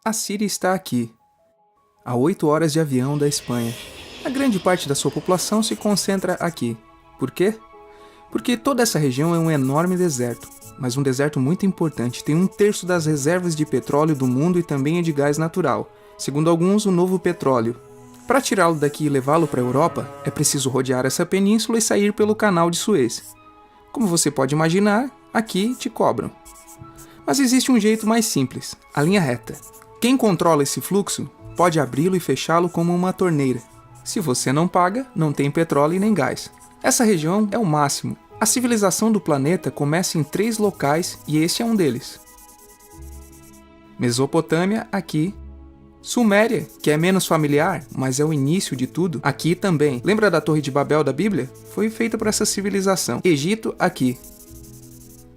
A Síria está aqui, a 8 horas de avião da Espanha. A grande parte da sua população se concentra aqui. Por quê? Porque toda essa região é um enorme deserto, mas um deserto muito importante. Tem 1/3 das reservas de petróleo do mundo e também é de gás natural. Segundo alguns, o novo petróleo. Para tirá-lo daqui e levá-lo para a Europa, é preciso rodear essa península e sair pelo canal de Suez. Como você pode imaginar, aqui te cobram. Mas existe um jeito mais simples, a linha reta. Quem controla esse fluxo pode abri-lo e fechá-lo como uma torneira. Se você não paga, não tem petróleo e nem gás. Essa região é o máximo. A civilização do planeta começa em 3 locais e este é um deles. Mesopotâmia, aqui. Suméria, que é menos familiar, mas é o início de tudo, aqui também. Lembra da Torre de Babel da Bíblia? Foi feita por essa civilização. Egito, aqui.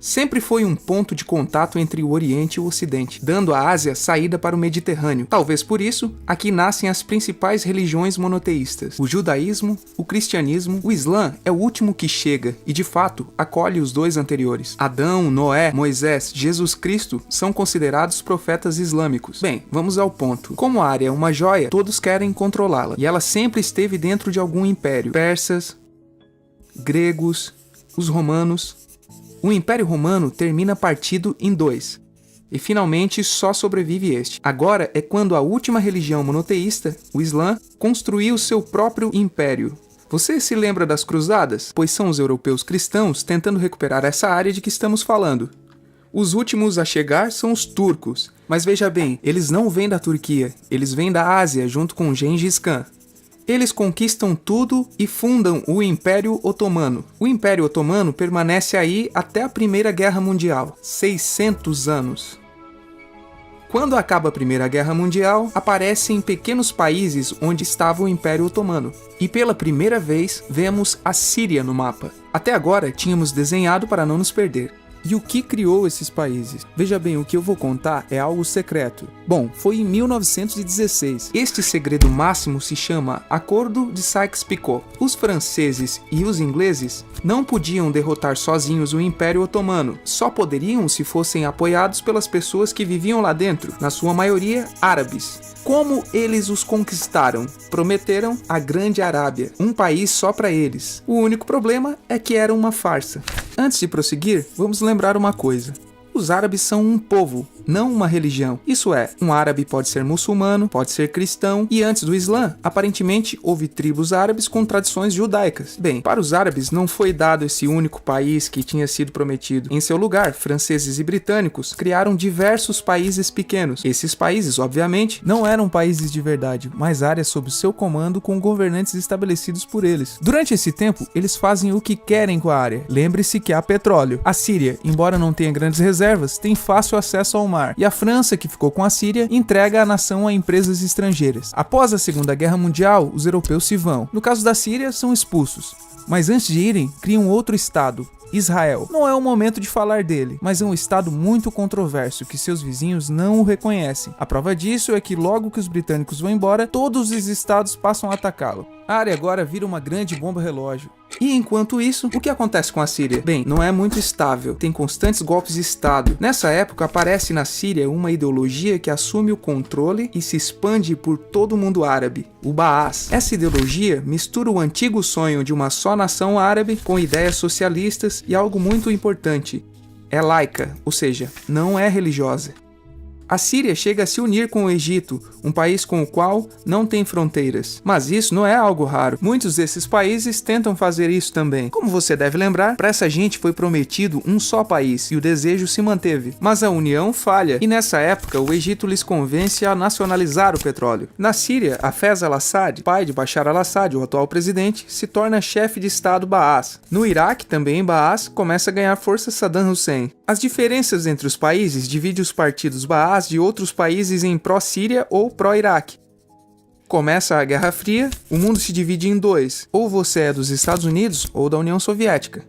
Sempre foi um ponto de contato entre o Oriente e o Ocidente, dando à Ásia saída para o Mediterrâneo. Talvez por isso, aqui nascem as principais religiões monoteístas. O judaísmo, o cristianismo, o Islã é o último que chega e, de fato, acolhe os 2 anteriores. Adão, Noé, Moisés, Jesus Cristo são considerados profetas islâmicos. Bem, vamos ao ponto. Como a área é uma joia, todos querem controlá-la, e ela sempre esteve dentro de algum império. Persas, gregos, os romanos. O Império Romano termina partido em 2, e finalmente só sobrevive este. Agora é quando a última religião monoteísta, o Islã, construiu seu próprio império. Você se lembra das cruzadas? Pois são os europeus cristãos tentando recuperar essa área de que estamos falando. Os últimos a chegar são os turcos, mas veja bem, eles não vêm da Turquia, eles vêm da Ásia junto com Gengis Khan. Eles conquistam tudo e fundam o Império Otomano. O Império Otomano permanece aí até a Primeira Guerra Mundial, 600 anos. Quando acaba a Primeira Guerra Mundial, aparecem pequenos países onde estava o Império Otomano. E pela primeira vez, vemos a Síria no mapa. Até agora, tínhamos desenhado para não nos perder. E o que criou esses países? Veja bem, o que eu vou contar é algo secreto. Bom, foi em 1916. Este segredo máximo se chama Acordo de Sykes-Picot. Os franceses e os ingleses não podiam derrotar sozinhos o Império Otomano. Só poderiam se fossem apoiados pelas pessoas que viviam lá dentro, na sua maioria árabes. Como eles os conquistaram? Prometeram a Grande Arábia, um país só para eles. O único problema é que era uma farsa. Antes de prosseguir, vamos lembrar uma coisa. Os árabes são um povo, não uma religião. Isso é, um árabe pode ser muçulmano, pode ser cristão, e antes do Islã, aparentemente, houve tribos árabes com tradições judaicas. Bem, para os árabes não foi dado esse único país que tinha sido prometido. Em seu lugar, franceses e britânicos criaram diversos países pequenos. Esses países, obviamente, não eram países de verdade, mas áreas sob seu comando com governantes estabelecidos por eles. Durante esse tempo, eles fazem o que querem com a área. Lembre-se que há petróleo. A Síria, embora não tenha grandes reservas, tem fácil acesso ao mar, e a França, que ficou com a Síria, entrega a nação a empresas estrangeiras. Após a Segunda Guerra Mundial, os europeus se vão. No caso da Síria, são expulsos. Mas antes de irem, criam outro estado, Israel. Não é o momento de falar dele, mas é um estado muito controverso que seus vizinhos não o reconhecem. A prova disso é que logo que os britânicos vão embora, todos os estados passam a atacá-lo. A área agora vira uma grande bomba relógio. E enquanto isso, o que acontece com a Síria? Bem, não é muito estável, tem constantes golpes de Estado. Nessa época aparece na Síria uma ideologia que assume o controle e se expande por todo o mundo árabe, o Baás. Essa ideologia mistura o antigo sonho de uma só nação árabe com ideias socialistas e algo muito importante, é laica, ou seja, não é religiosa. A Síria chega a se unir com o Egito, um país com o qual não tem fronteiras. Mas isso não é algo raro. Muitos desses países tentam fazer isso também. Como você deve lembrar, para essa gente foi prometido um só país e o desejo se manteve. Mas a união falha e nessa época o Egito lhes convence a nacionalizar o petróleo. Na Síria, Hafez al-Assad, pai de Bashar al-Assad, o atual presidente, se torna chefe de estado Baás. No Iraque, também em Baás, começa a ganhar força Saddam Hussein. As diferenças entre os países dividem os partidos Baás de outros países em pró-Síria ou pró-Iraque. Começa a Guerra Fria, o mundo se divide em 2, ou você é dos Estados Unidos ou da União Soviética.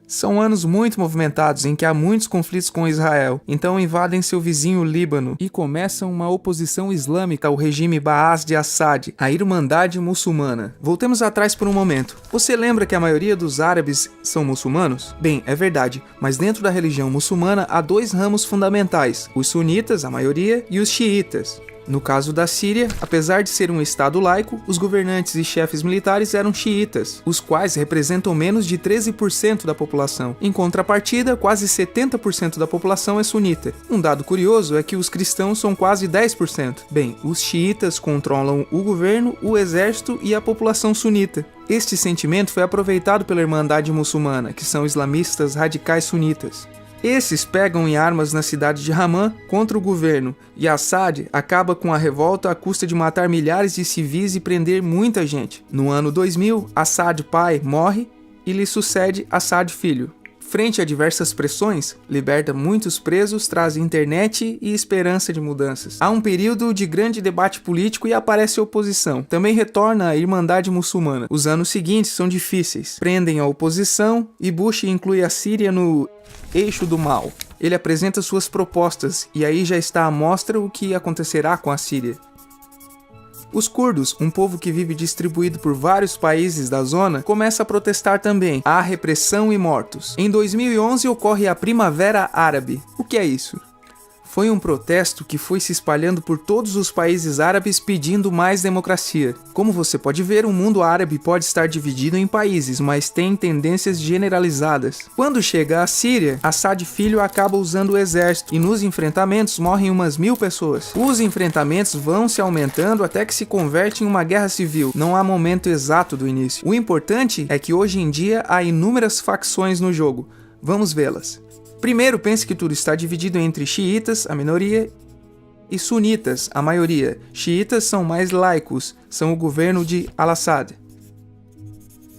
São anos muito movimentados em que há muitos conflitos com Israel, então invadem seu vizinho Líbano e começam uma oposição islâmica ao regime Baas de Assad, a Irmandade Muçulmana. Voltemos atrás por um momento. Você lembra que a maioria dos árabes são muçulmanos? Bem, é verdade, mas dentro da religião muçulmana há dois ramos fundamentais, os sunitas, a maioria, e os xiitas. No caso da Síria, apesar de ser um estado laico, os governantes e chefes militares eram xiitas, os quais representam menos de 13% da população. Em contrapartida, quase 70% da população é sunita. Um dado curioso é que os cristãos são quase 10%. Bem, os xiitas controlam o governo, o exército e a população sunita. Este sentimento foi aproveitado pela Irmandade Muçulmana, que são islamistas radicais sunitas. Esses pegam em armas na cidade de Ramã contra o governo, e Assad acaba com a revolta à custa de matar milhares de civis e prender muita gente. No ano 2000, Assad pai morre e lhe sucede Assad filho. Frente a diversas pressões, liberta muitos presos, traz internet e esperança de mudanças. Há um período de grande debate político e aparece oposição. Também retorna a Irmandade Muçulmana. Os anos seguintes são difíceis. Prendem a oposição e Bush inclui a Síria no eixo do mal. Ele apresenta suas propostas e aí já está à mostra o que acontecerá com a Síria. Os curdos, um povo que vive distribuído por vários países da zona, começa a protestar também. Há repressão e mortos. Em 2011 ocorre a Primavera Árabe. O que é isso? Foi um protesto que foi se espalhando por todos os países árabes pedindo mais democracia. Como você pode ver, o mundo árabe pode estar dividido em países, mas tem tendências generalizadas. Quando chega à Síria, Assad filho acaba usando o exército e nos enfrentamentos morrem umas 1000 pessoas. Os enfrentamentos vão se aumentando até que se converte em uma guerra civil. Não há momento exato do início. O importante é que hoje em dia há inúmeras facções no jogo. Vamos vê-las. Primeiro, pense que tudo está dividido entre xiitas, a minoria, e sunitas, a maioria. Xiitas são mais laicos, são o governo de Al-Assad.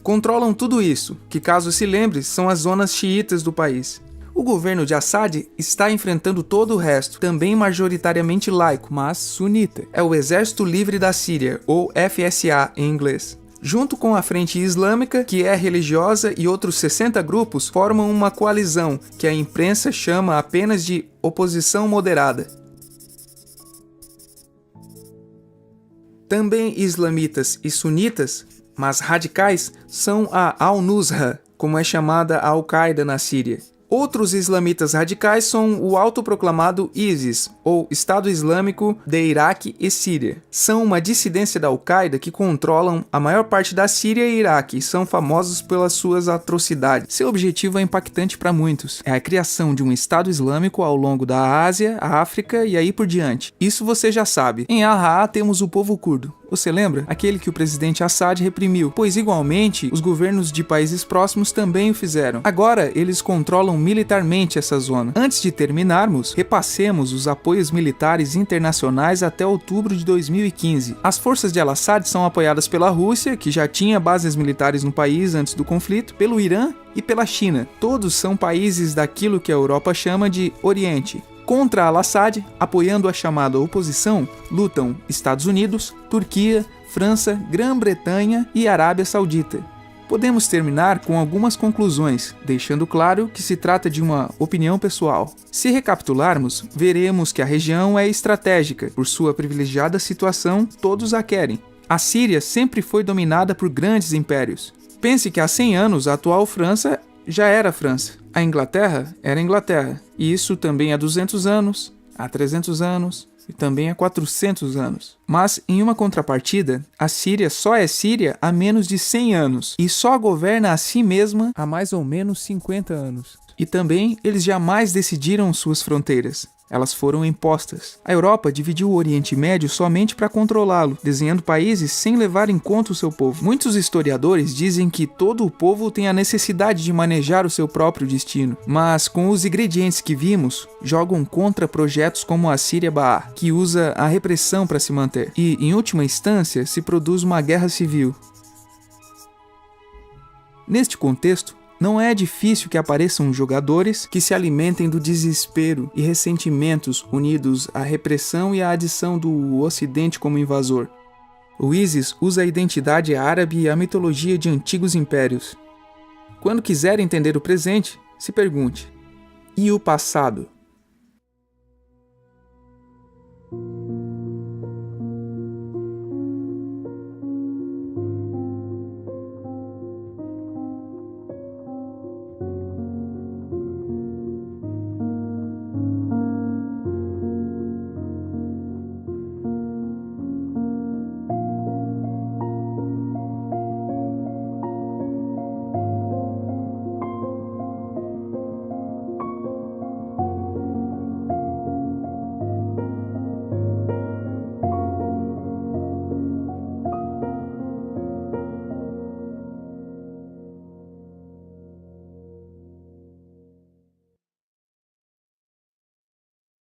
Controlam tudo isso, que caso se lembre, são as zonas xiitas do país. O governo de Assad está enfrentando todo o resto, também majoritariamente laico, mas sunita. É o Exército Livre da Síria, ou FSA em inglês. Junto com a Frente Islâmica, que é religiosa, e outros 60 grupos, formam uma coalizão, que a imprensa chama apenas de oposição moderada. Também islamitas e sunitas, mas radicais, são a Al-Nusra, como é chamada a Al-Qaeda na Síria. Outros islamitas radicais são o autoproclamado ISIS, ou Estado Islâmico de Iraque e Síria. São uma dissidência da Al-Qaeda que controlam a maior parte da Síria e Iraque e são famosos pelas suas atrocidades. Seu objetivo é impactante para muitos. É a criação de um Estado Islâmico ao longo da Ásia, a África e aí por diante. Isso você já sabe. Em Al-Raa temos o povo curdo. Você lembra? Aquele que o presidente Assad reprimiu, pois igualmente os governos de países próximos também o fizeram. Agora eles controlam militarmente essa zona. Antes de terminarmos, repassemos os apoios militares internacionais até outubro de 2015. As forças de Al-Assad são apoiadas pela Rússia, que já tinha bases militares no país antes do conflito, pelo Irã e pela China. Todos são países daquilo que a Europa chama de Oriente. Contra Al-Assad, apoiando a chamada oposição, lutam Estados Unidos, Turquia, França, Grã-Bretanha e Arábia Saudita. Podemos terminar com algumas conclusões, deixando claro que se trata de uma opinião pessoal. Se recapitularmos, veremos que a região é estratégica. Por sua privilegiada situação, todos a querem. A Síria sempre foi dominada por grandes impérios. Pense que há 100 anos a atual França já era França. A Inglaterra era Inglaterra. E isso também há 200 anos, há 300 anos e também há 400 anos. Mas, em uma contrapartida, a Síria só é Síria há menos de 100 anos e só governa a si mesma há mais ou menos 50 anos. E também eles jamais decidiram suas fronteiras. Elas foram impostas. A Europa dividiu o Oriente Médio somente para controlá-lo, desenhando países sem levar em conta o seu povo. Muitos historiadores dizem que todo o povo tem a necessidade de manejar o seu próprio destino, mas com os ingredientes que vimos, jogam contra projetos como a Síria Baar, que usa a repressão para se manter. E, em última instância, se produz uma guerra civil. Neste contexto, não é difícil que apareçam jogadores que se alimentem do desespero e ressentimentos unidos à repressão e à adição do Ocidente como invasor. O ISIS usa a identidade árabe e a mitologia de antigos impérios. Quando quiser entender o presente, se pergunte: e o passado?